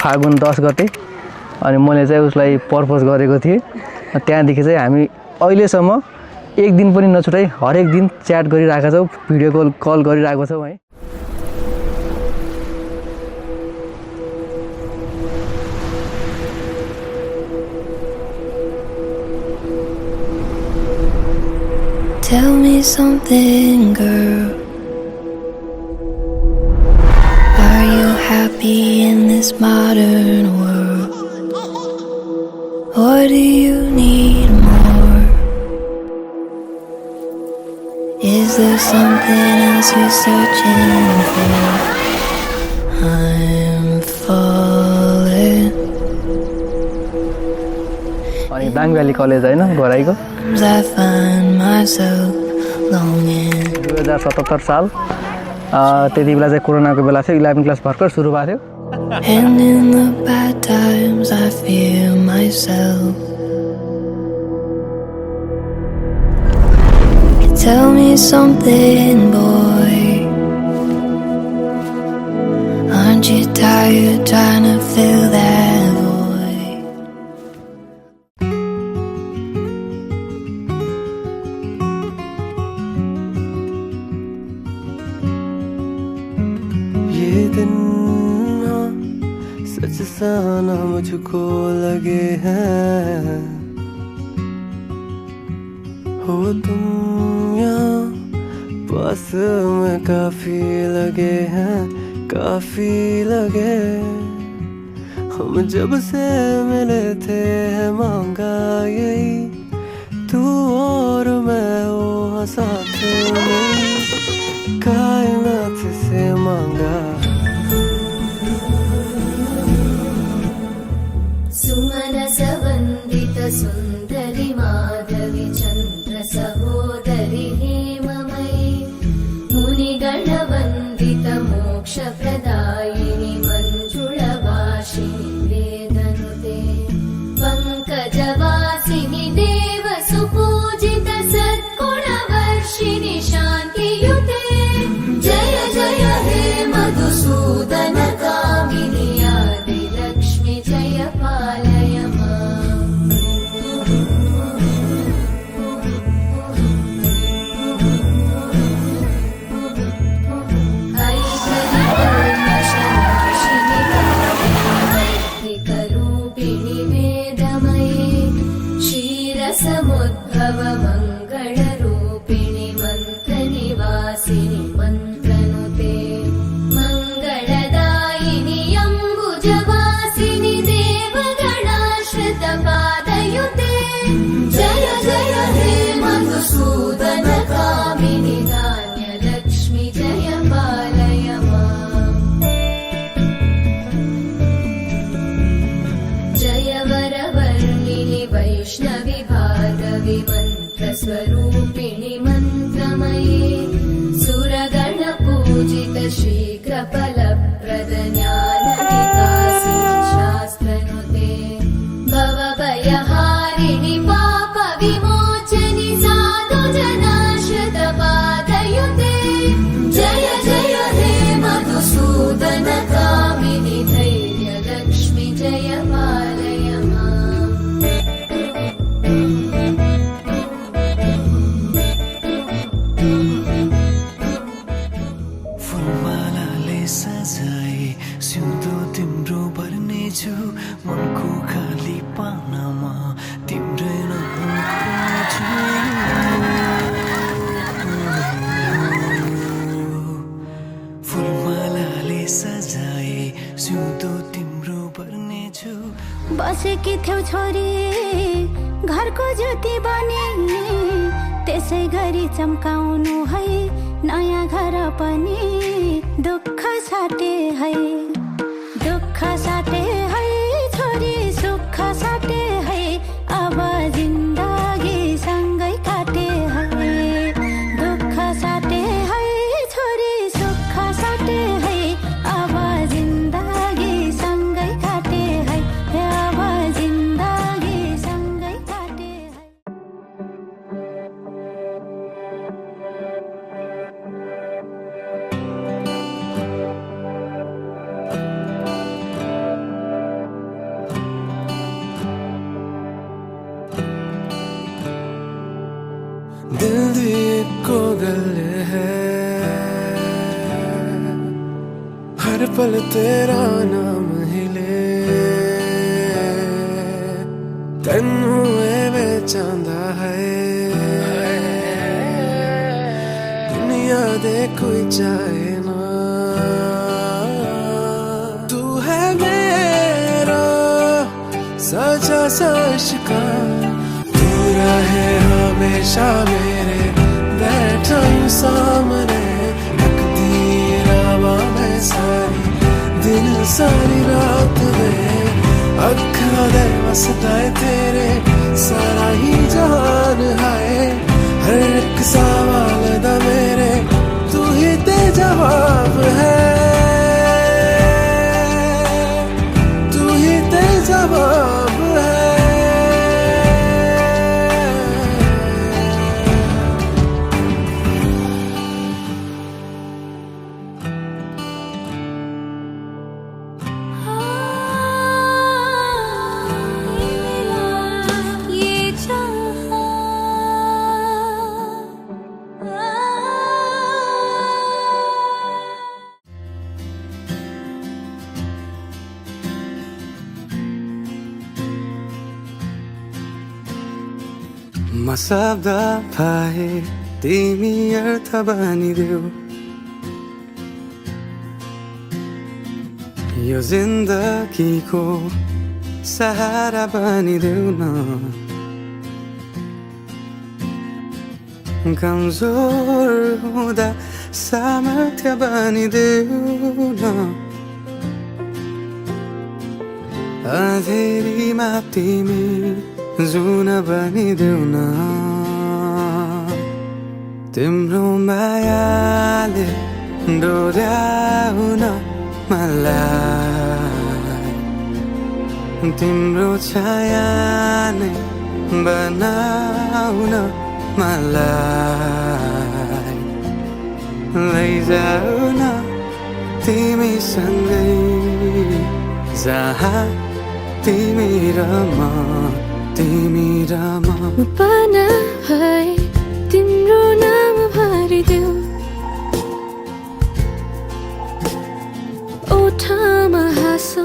फागुन 10 गते अनि मैले चाहिँ उसलाई प्रपोज गरेको थिएँ। त्यहाँदेखि चाहिँ हामी अहिलेसम्म एक दिन पनि नछुटाई हरेक दिन च्याट गरिरहेका छौँ, भिडियो कल गरिरहेको छौँ है। Tell me something, girl. Are you happy in this modern world? Or do you need more? Is there something else you're searching for? I'm falling. अनि दाङभ्याली कलेज हैन घराइको I find myself longing. 2077 साल त्यति बेला चाहिँ कोरोनाको बेला थियो। 11 क्लास भर्खर सुरु भएको थियो। And in the bad times I fear myself. Tell me something, boy. Aren't you tired trying to fill that void? ये दिन सच सा ना मुझको लगे हैं, हो तुम यहाँ पास में काफी लगे हैं, काफी लगे। हम जब से मिले थे मांगा यही, तू और मैं वो साथ में कायनात से मांगा। सुमनसवन्दित सुन्दरि माधवी चन्द्र सहोदरि हेममयी मुनिगणवन्दित मोक्षप्रदायिनि मञ्जुळवासिनि वेदनुते पङ्कजवासिनि देवसुपूजित सद्गुणवर्षिणि शान्तियुते। जय जय हे मधुसूदन कामिनि आदिलक्ष्मि जय पालय माम्। ऐकरूपिणि वेदमये क्षीरसमुद्भव मङ्गलरूपिणि मन्त्रनिवासिनि मन्त्रनुते मङ्गलदायिनि अम्बुजवासिनि देवगणाश्रितपादयुते। जय जय हे मधुसूदन कामिनि धान्यलक्ष्मि जय पालय माम्। जय वरवर्णिनि वैष्णवि भार्गवि मन्त्रस्वरूपिणि मन्त्रमये सुरगणपूजित शीघ्रफलप्रद ज्ञानविकासिनि शास्त्रनुते भवभयहारिणि पापविमोचनि साधुजनाश्रितपादयुते। जय जय हे मधुसूदन कामिनि धैर्यलक्ष्मि जय पालय माम्। फुलमालाले सजाए सिउँदो तिम्रो भर्नेछु, मनको खाली पानामा तिम्रै नाम खोज्छु। फुलमालाले सजाए सिउँदो तिम्रो भर्नेछु। बसेकी थियौ छोरी घरको ज्योति बने, त्यसै गरी चम्काउनु है नयाँ घर पनि। दुःख साटे है दुःख साटे है छोरी सुख साटे है, अब जिन्दगी सँगै काटे है। दुःख साटे है छोरी सुख साटे है, अब जिन्दगी सँगै काटे है, अब जिन्दगी सँगै काटे है। मांगल्य है हर पल तेरा नाम हिले तेनू एवे चांदा है दुनिया दे कोई चाहे ना तू है मेरा सजा सशका पूरा है हमेशा मेरे बैठा यूं सामने रखती रावा मैं सारी दिन सारी रात में अखा दे वसदा है तेरे सारा ही जहान है हर एक सवाल दा मेरे तू ही ते जवाब है तू ही ते जवाब है ये जहां म शब्द पाए तिमी अर्थ बनिदेऊ यो जिन्दगीको सहारा बनिदेऊ न कमजोर हुँदा सामर्थ्य बनिदेऊ न अँधेरीमा तिमी जुन बनिदेऊ न तिम्रो मायाले डोर्याउन मलाई तिम्रो छाया नै बनाउन मलाई लैजाऊ न तिमीसँगै जहाँ तिमी र म उपना भए तिम्रो नाम भरिदेऊ ओठमा हाँसो